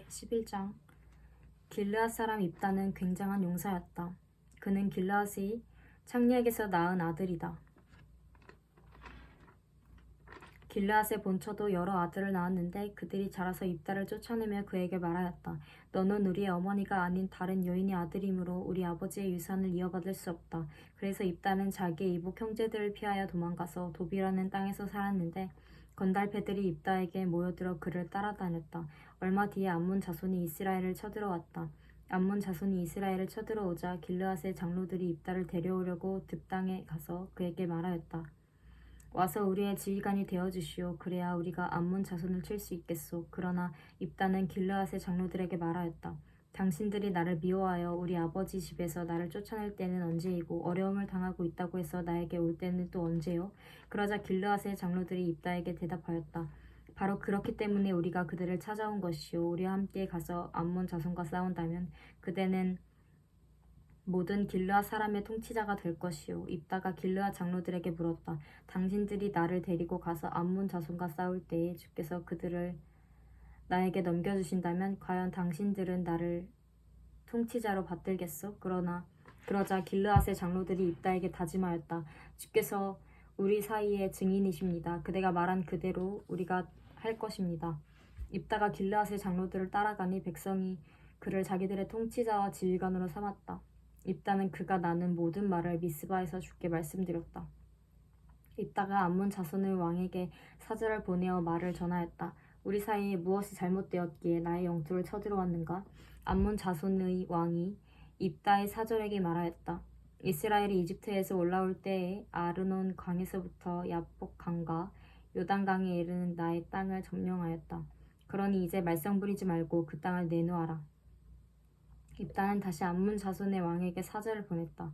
11장. 길르앗 사람 입다는 굉장한 용사였다. 그는 길르앗의 창리에게서 낳은 아들이다. 길르앗의 본처도 여러 아들을 낳았는데 그들이 자라서 입다를 쫓아내며 그에게 말하였다. 너는 우리의 어머니가 아닌 다른 여인의 아들이므로 우리 아버지의 유산을 이어받을 수 없다. 그래서 입다는 자기의 이복 형제들을 피하여 도망가서 도비라는 땅에서 살았는데 건달패들이 입다에게 모여들어 그를 따라다녔다. 얼마 뒤에 암몬 자손이 이스라엘을 쳐들어왔다. 암몬 자손이 이스라엘을 쳐들어오자 길르앗의 장로들이 입다를 데려오려고 득당에 가서 그에게 말하였다. 와서 우리의 지휘관이 되어주시오. 그래야 우리가 암몬 자손을 칠 수 있겠소. 그러나 입다는 길르앗의 장로들에게 말하였다. 당신들이 나를 미워하여 우리 아버지 집에서 나를 쫓아낼 때는 언제이고 어려움을 당하고 있다고 해서 나에게 올 때는 또 언제요? 그러자 길르앗의 장로들이 입다에게 대답하였다. 바로 그렇기 때문에 우리가 그들을 찾아온 것이요. 우리와 함께 가서 암몬 자손과 싸운다면 그대는 모든 길르앗 사람의 통치자가 될 것이요. 입다가 길르앗 장로들에게 물었다. 당신들이 나를 데리고 가서 암몬 자손과 싸울 때에 주께서 그들을 나에게 넘겨주신다면 과연 당신들은 나를 통치자로 받들겠소? 그러자 길르앗의 장로들이 입다에게 다짐하였다. 주께서 우리 사이의 증인이십니다. 그대가 말한 그대로 우리가 할 것입니다. 입다가 길르앗의 장로들을 따라가니 백성이 그를 자기들의 통치자와 지휘관으로 삼았다. 입다는 그가 나눈 모든 말을 미스바에서 주께 말씀드렸다. 입다가 암몬 자손의 왕에게 사절을 보내어 말을 전하였다. 우리 사이에 무엇이 잘못되었기에 나의 영토를 쳐들어왔는가? 암몬 자손의 왕이 입다의 사절에게 말하였다. 이스라엘이 이집트에서 올라올 때에 아르논 강에서부터 야복 강과 요단 강에 이르는 나의 땅을 점령하였다. 그러니 이제 말썽 부리지 말고 그 땅을 내놓아라. 입다는 다시 암몬 자손의 왕에게 사절을 보냈다.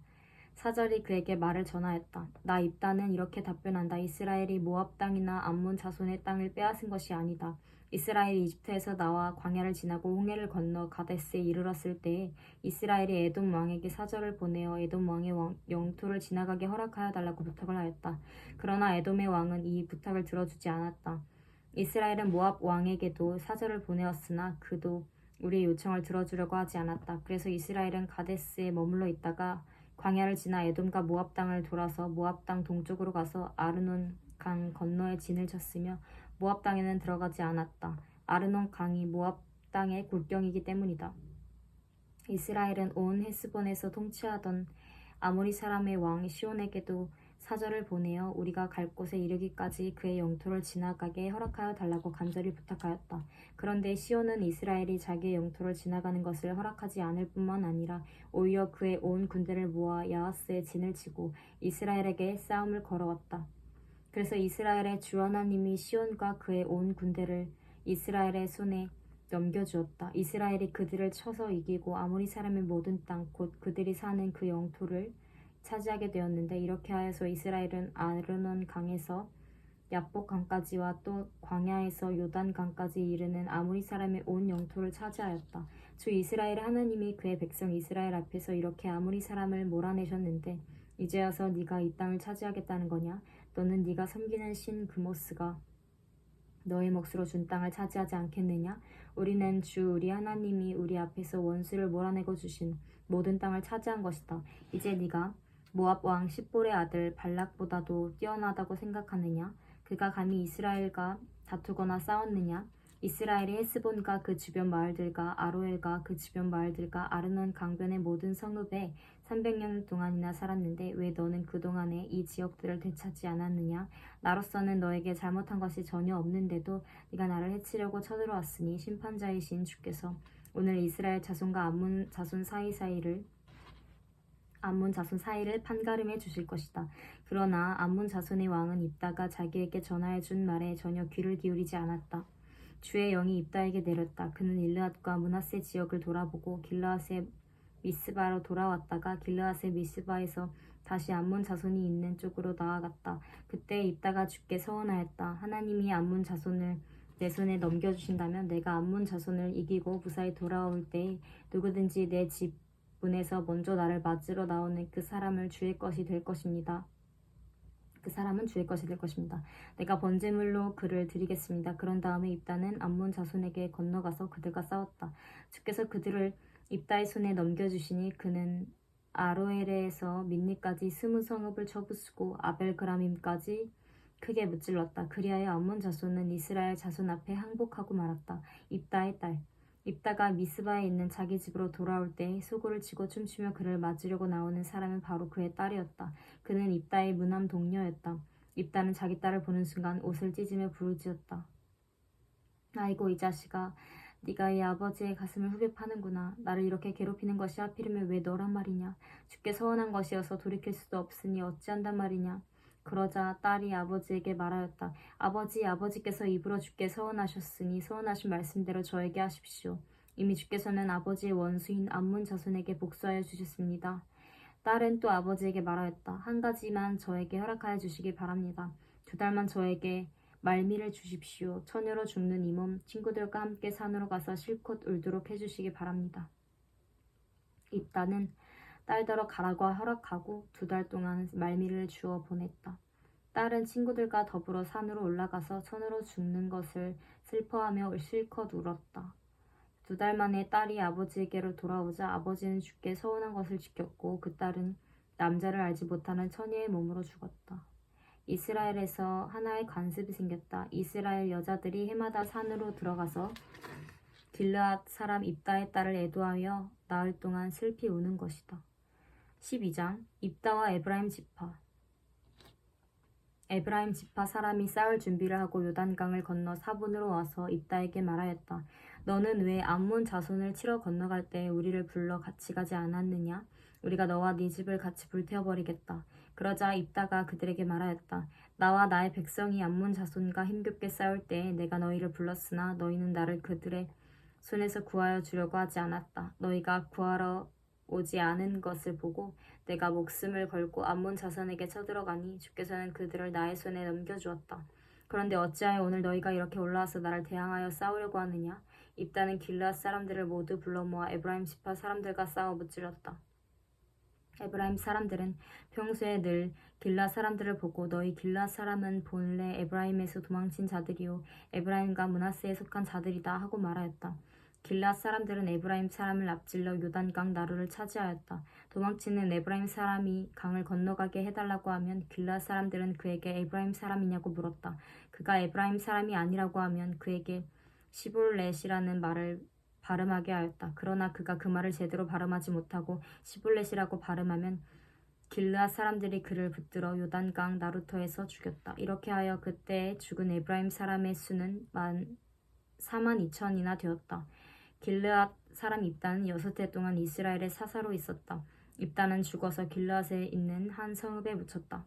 사절이 그에게 말을 전하였다. 나 입다는 이렇게 답변한다. 이스라엘이 모압 땅이나 암몬 자손의 땅을 빼앗은 것이 아니다. 이스라엘이 이집트에서 나와 광야를 지나고 홍해를 건너 가데스에 이르렀을 때에 이스라엘이 에돔 왕에게 사절을 보내어 에돔 왕의 영토를 지나가게 허락하여 달라고 부탁을 하였다. 그러나 에돔의 왕은 이 부탁을 들어주지 않았다. 이스라엘은 모압 왕에게도 사절을 보내었으나 그도 우리의 요청을 들어주려고 하지 않았다. 그래서 이스라엘은 가데스에 머물러 있다가 광야를 지나 에돔과 모압 땅을 돌아서 모압 땅 동쪽으로 가서 아르논 강 건너에 진을 쳤으며 모압 땅에는 들어가지 않았다. 아르논 강이 모압 땅의 국경이기 때문이다. 이스라엘은 온 헤스본에서 통치하던 아모리 사람의 왕 시온에게도 사절을 보내어 우리가 갈 곳에 이르기까지 그의 영토를 지나가게 허락하여 달라고 간절히 부탁하였다. 그런데 시온은 이스라엘이 자기의 영토를 지나가는 것을 허락하지 않을 뿐만 아니라 오히려 그의 온 군대를 모아 야하스에 진을 치고 이스라엘에게 싸움을 걸어왔다. 그래서 이스라엘의 주 하나님이 시온과 그의 온 군대를 이스라엘의 손에 넘겨주었다. 이스라엘이 그들을 쳐서 이기고 아모리 사람의 모든 땅, 곧 그들이 사는 그 영토를 차지하게 되었는데 이렇게 하여서 이스라엘은 아르논 강에서 야복 강까지와 또 광야에서 요단 강까지 이르는 아모리 사람의 온 영토를 차지하였다. 주 이스라엘 하나님이 그의 백성 이스라엘 앞에서 이렇게 아모리 사람을 몰아내셨는데 이제 와서 네가 이 땅을 차지하겠다는 거냐? 너는 네가 섬기는 신 그모스가 너의 몫으로 준 땅을 차지하지 않겠느냐? 우리는 주 우리 하나님이 우리 앞에서 원수를 몰아내고 주신 모든 땅을 차지한 것이다. 이제 네가 모압 왕 십볼의 아들 발락보다도 뛰어나다고 생각하느냐? 그가 감히 이스라엘과 다투거나 싸웠느냐? 이스라엘이 헤스본과 그 주변 마을들과 아로엘과 그 주변 마을들과 아르논 강변의 모든 성읍에 300년 동안이나 살았는데 왜 너는 그동안에 이 지역들을 되찾지 않았느냐? 나로서는 너에게 잘못한 것이 전혀 없는데도 네가 나를 해치려고 쳐들어왔으니 심판자이신 주께서 오늘 이스라엘 자손과 암몬 자손 사이를 판가름해 주실 것이다. 그러나 암몬 자손의 왕은 입다가 자기에게 전하여 준 말에 전혀 귀를 기울이지 않았다. 주의 영이 입다에게 내렸다. 그는 일르앗과 므낫세 지역을 돌아보고 길르앗의 미스바로 돌아왔다가 길르앗의 미스바에서 다시 암몬 자손이 있는 쪽으로 나아갔다. 그때 입다가 주께 서원하였다. 하나님이 암몬 자손을 내 손에 넘겨주신다면 내가 암몬 자손을 이기고 무사히 돌아올 때에 누구든지 내 집 문에서 먼저 나를 맞으러 나오는 그 사람을 주의 것이 될 것입니다. 그 사람은 주의 것이 될 것입니다. 내가 번제물로 그를 드리겠습니다. 그런 다음에 입다는 암몬 자손에게 건너가서 그들과 싸웠다. 주께서 그들을 입다의 손에 넘겨주시니 그는 아로엘에서 민니까지 20성읍을 쳐부수고 아벨그라밈까지 크게 무찔렀다. 그리하여 암몬 자손은 이스라엘 자손 앞에 항복하고 말았다. 입다의 딸 입다가 미스바에 있는 자기 집으로 돌아올 때 소고를 치고 춤추며 그를 맞으려고 나오는 사람은 바로 그의 딸이었다. 그는 입다의 무남 동료였다. 입다는 자기 딸을 보는 순간 옷을 찢으며 부르짖었다. 아이고 이 자식아, 네가 이 아버지의 가슴을 후벼 파는구나. 나를 이렇게 괴롭히는 것이 하필이면 왜 너란 말이냐. 주께 서원한 것이어서 돌이킬 수도 없으니 어찌한단 말이냐. 그러자 딸이 아버지에게 말하였다. 아버지께서 입으로 주께 서원하셨으니 서원하신 말씀대로 저에게 하십시오. 이미 주께서는 아버지의 원수인 암몬 자손에게 복수하여 주셨습니다. 딸은 또 아버지에게 말하였다. 한 가지만 저에게 허락하여 주시기 바랍니다. 2달만 저에게 말미를 주십시오. 처녀로 죽는 이 몸 친구들과 함께 산으로 가서 실컷 울도록 해주시기 바랍니다. 입다는 딸더러 가라고 허락하고 2달 동안 말미를 주어 보냈다. 딸은 친구들과 더불어 산으로 올라가서 처녀로 죽는 것을 슬퍼하며 실컷 울었다. 2달 만에 딸이 아버지에게로 돌아오자 아버지는 주께 서운한 것을 지켰고 그 딸은 남자를 알지 못하는 처녀의 몸으로 죽었다. 이스라엘에서 하나의 관습이 생겼다. 이스라엘 여자들이 해마다 산으로 들어가서 길르앗 사람 입다의 딸을 애도하여 나흘 동안 슬피 우는 것이다. 12장 입다와 에브라임 지파 에브라임 지파 사람이 싸울 준비를 하고 요단강을 건너 사본으로 와서 입다에게 말하였다. 너는 왜 암몬 자손을 치러 건너갈 때 우리를 불러 같이 가지 않았느냐? 우리가 너와 네 집을 같이 불태워버리겠다. 그러자 입다가 그들에게 말하였다. 나와 나의 백성이 암몬 자손과 힘겹게 싸울 때 내가 너희를 불렀으나 너희는 나를 그들의 손에서 구하여 주려고 하지 않았다. 너희가 구하러 오지 않은 것을 보고 내가 목숨을 걸고 암몬 자손에게 쳐들어가니 주께서는 그들을 나의 손에 넘겨주었다. 그런데 어찌하여 오늘 너희가 이렇게 올라와서 나를 대항하여 싸우려고 하느냐? 입다는 길르앗 사람들을 모두 불러 모아 에브라임 지파 사람들과 싸워 무찔렀다. 에브라임 사람들은 평소에 늘 길르앗 사람들을 보고 너희 길르앗 사람은 본래 에브라임에서 도망친 자들이요 에브라임과 므낫세에 속한 자들이다 하고 말하였다. 길르앗 사람들은 에브라임 사람을 앞질러 요단강 나루를 차지하였다. 도망치는 에브라임 사람이 강을 건너가게 해달라고 하면 길르앗 사람들은 그에게 에브라임 사람이냐고 물었다. 그가 에브라임 사람이 아니라고 하면 그에게 시볼렛이라는 말을 발음하게 하였다. 그러나 그가 그 말을 제대로 발음하지 못하고 시볼렛이라고 발음하면 길르앗 사람들이 그를 붙들어 요단강 나루터에서 죽였다. 이렇게 하여 그때 죽은 에브라임 사람의 수는 42,000이나 되었다. 길르앗 사람 입다는 6해 동안 이스라엘의 사사로 있었다. 입다는 죽어서 길르앗에 있는 한 성읍에 묻혔다.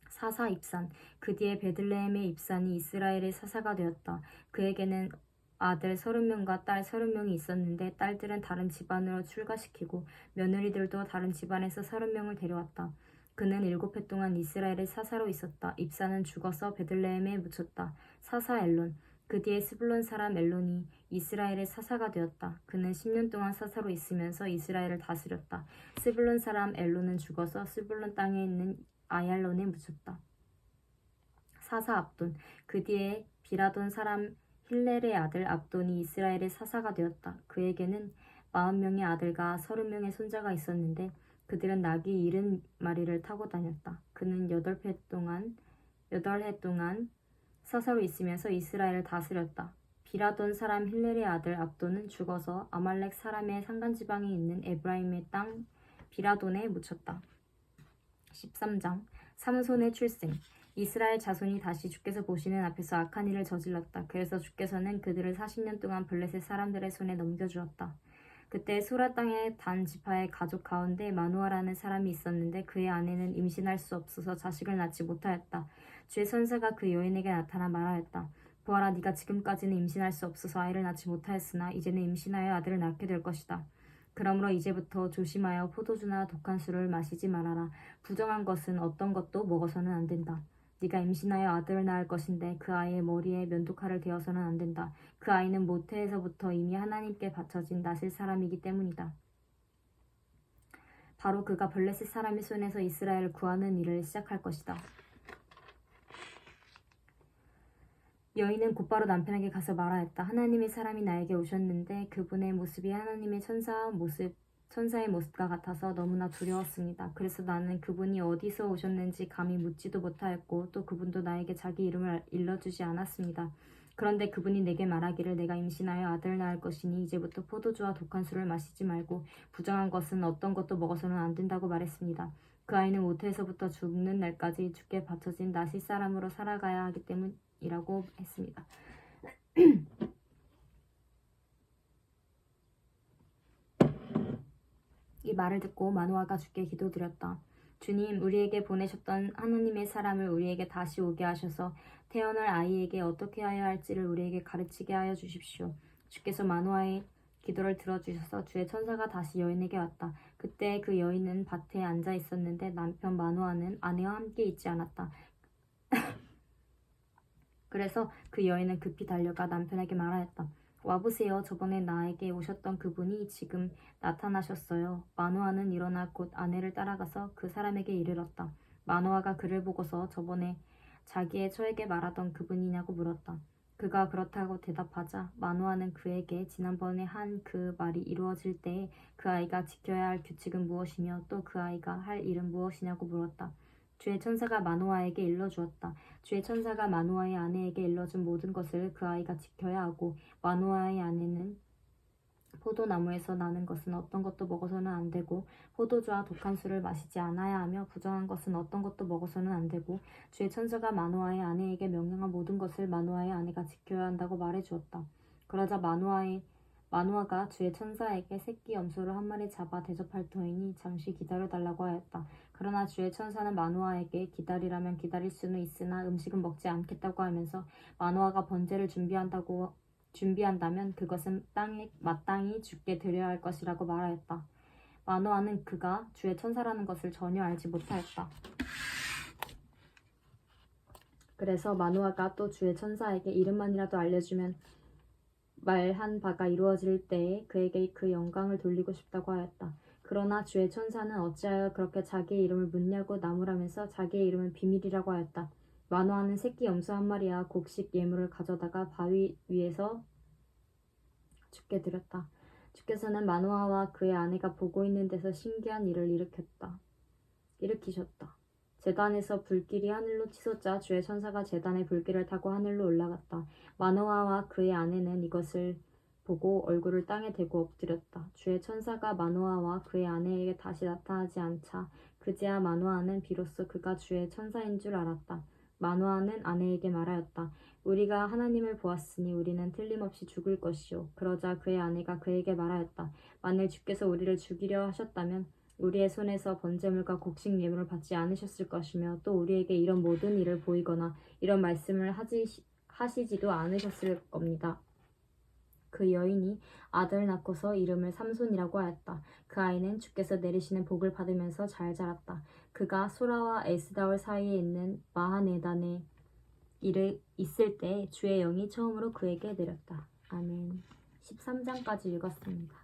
사사 입산. 그 뒤에 베들레헴의 입산이 이스라엘의 사사가 되었다. 그에게는 아들 30명과 딸 30명이 있었는데 딸들은 다른 집안으로 출가시키고 며느리들도 다른 집안에서 30명을 데려왔다. 그는 7해 동안 이스라엘의 사사로 있었다. 입사는 죽어서 베들레헴에 묻혔다. 사사 엘론. 그 뒤에 스불론 사람 엘론이 이스라엘의 사사가 되었다. 그는 10년 동안 사사로 있으면서 이스라엘을 다스렸다. 스불론 사람 엘론은 죽어서 스불론 땅에 있는 아얄론에 묻혔다. 사사 압돈. 그 뒤에 비라돈 사람 힐렐의 아들 압돈이 이스라엘의 사사가 되었다. 그에게는 40명의 아들과 30명의 손자가 있었는데 그들은 낙이 70마리를 타고 다녔다. 그는 8해 동안 사사로 있으면서 이스라엘을 다스렸다. 비라돈 사람 힐렐의 아들 압돈은 죽어서 아말렉 사람의 산간지방에 있는 에브라임의 땅 비라돈에 묻혔다. 13장 삼손의 출생. 이스라엘 자손이 다시 주께서 보시는 앞에서 악한 일을 저질렀다. 그래서 주께서는 그들을 40년 동안 블레셋 사람들의 손에 넘겨주었다. 그때 소라 땅의 단 지파의 가족 가운데 마누아라는 사람이 있었는데 그의 아내는 임신할 수 없어서 자식을 낳지 못하였다. 주의 선사가 그 여인에게 나타나 말하였다. 보아라, 네가 지금까지는 임신할 수 없어서 아이를 낳지 못하였으나 이제는 임신하여 아들을 낳게 될 것이다. 그러므로 이제부터 조심하여 포도주나 독한 술을 마시지 말아라. 부정한 것은 어떤 것도 먹어서는 안 된다. 네가 임신하여 아들을 낳을 것인데 그 아이의 머리에 면도칼을 대어서는 안 된다. 그 아이는 모태에서부터 이미 하나님께 바쳐진 나실 사람이기 때문이다. 바로 그가 블레셋 사람의 손에서 이스라엘을 구하는 일을 시작할 것이다. 여인은 곧바로 남편에게 가서 말하였다. 하나님의 사람이 나에게 오셨는데 그분의 모습이 하나님의 천사의 모습과 같아서 너무나 두려웠습니다. 그래서 나는 그분이 어디서 오셨는지 감히 묻지도 못하였고 또 그분도 나에게 자기 이름을 일러주지 않았습니다. 그런데 그분이 내게 말하기를 내가 임신하여 아들을 낳을 것이니 이제부터 포도주와 독한 술을 마시지 말고 부정한 것은 어떤 것도 먹어서는 안 된다고 말했습니다. 그 아이는 모태에서부터 죽는 날까지 주께 바쳐진 나실 사람으로 살아가야 하기 때문이라고 했습니다. 이 말을 듣고 마노아가 주께 기도드렸다. 주님, 우리에게 보내셨던 하나님의 사람을 우리에게 다시 오게 하셔서 태어날 아이에게 어떻게 해야 할지를 우리에게 가르치게 하여 주십시오. 주께서 마노아의 기도를 들어주셔서 주의 천사가 다시 여인에게 왔다. 그때 그 여인은 밭에 앉아 있었는데 남편 마노아는 아내와 함께 있지 않았다. 그래서 그 여인은 급히 달려가 남편에게 말하였다. 와보세요. 저번에 나에게 오셨던 그분이 지금 나타나셨어요. 마노아는 일어나 곧 아내를 따라가서 그 사람에게 이르렀다. 마노아가 그를 보고서 저번에 자기의 처에게 말하던 그분이냐고 물었다. 그가 그렇다고 대답하자 마노아는 그에게 지난번에 한 그 말이 이루어질 때에 그 아이가 지켜야 할 규칙은 무엇이며 또 그 아이가 할 일은 무엇이냐고 물었다. 주의 천사가 마노아에게 일러주었다. 주의 천사가 마노아의 아내에게 일러준 모든 것을 그 아이가 지켜야 하고 마노아의 아내는 포도나무에서 나는 것은 어떤 것도 먹어서는 안 되고 포도주와 독한 술을 마시지 않아야 하며 부정한 것은 어떤 것도 먹어서는 안 되고 주의 천사가 마노아의 아내에게 명령한 모든 것을 마노아의 아내가 지켜야 한다고 말해주었다. 그러자 마노아가 주의 천사에게 새끼 염소를 한 마리 잡아 대접할 터이니 잠시 기다려달라고 하였다. 그러나 주의 천사는 마노아에게 기다리라면 기다릴 수는 있으나 음식은 먹지 않겠다고 하면서 마노아가 번제를 준비한다면 그것은 마땅히 주께 드려야 할 것이라고 말하였다. 마노아는 그가 주의 천사라는 것을 전혀 알지 못하였다. 그래서 마노아가 또 주의 천사에게 이름만이라도 알려주면 말한 바가 이루어질 때에 그에게 그 영광을 돌리고 싶다고 하였다. 그러나 주의 천사는 어찌하여 그렇게 자기의 이름을 묻냐고 나무라면서 자기의 이름은 비밀이라고 하였다. 마노아는 새끼 염소 한 마리와 곡식 예물을 가져다가 바위 위에서 주께 드렸다. 주께서는 마노아와 그의 아내가 보고 있는 데서 신기한 일을 일으키셨다. 제단에서 불길이 하늘로 치솟자 주의 천사가 제단의 불길을 타고 하늘로 올라갔다. 마노아와 그의 아내는 이것을 보고 얼굴을 땅에 대고 엎드렸다. 주의 천사가 마노아와 그의 아내에게 다시 나타나지 않자 그제야 마노아는 비로소 그가 주의 천사인 줄 알았다. 마노아는 아내에게 말하였다. 우리가 하나님을 보았으니 우리는 틀림없이 죽을 것이요. 그러자 그의 아내가 그에게 말하였다. 만일 주께서 우리를 죽이려 하셨다면 우리의 손에서 번제물과 곡식 예물을 받지 않으셨을 것이며 또 우리에게 이런 모든 일을 보이거나 이런 말씀을 하시지도 않으셨을 겁니다. 그 여인이 아들을 낳고서 이름을 삼손이라고 하였다. 그 아이는 주께서 내리시는 복을 받으면서 잘 자랐다. 그가 소라와 에스다올 사이에 있는 마하네단에 있을 때 주의 영이 처음으로 그에게 내렸다. 아멘. 13장까지 읽었습니다.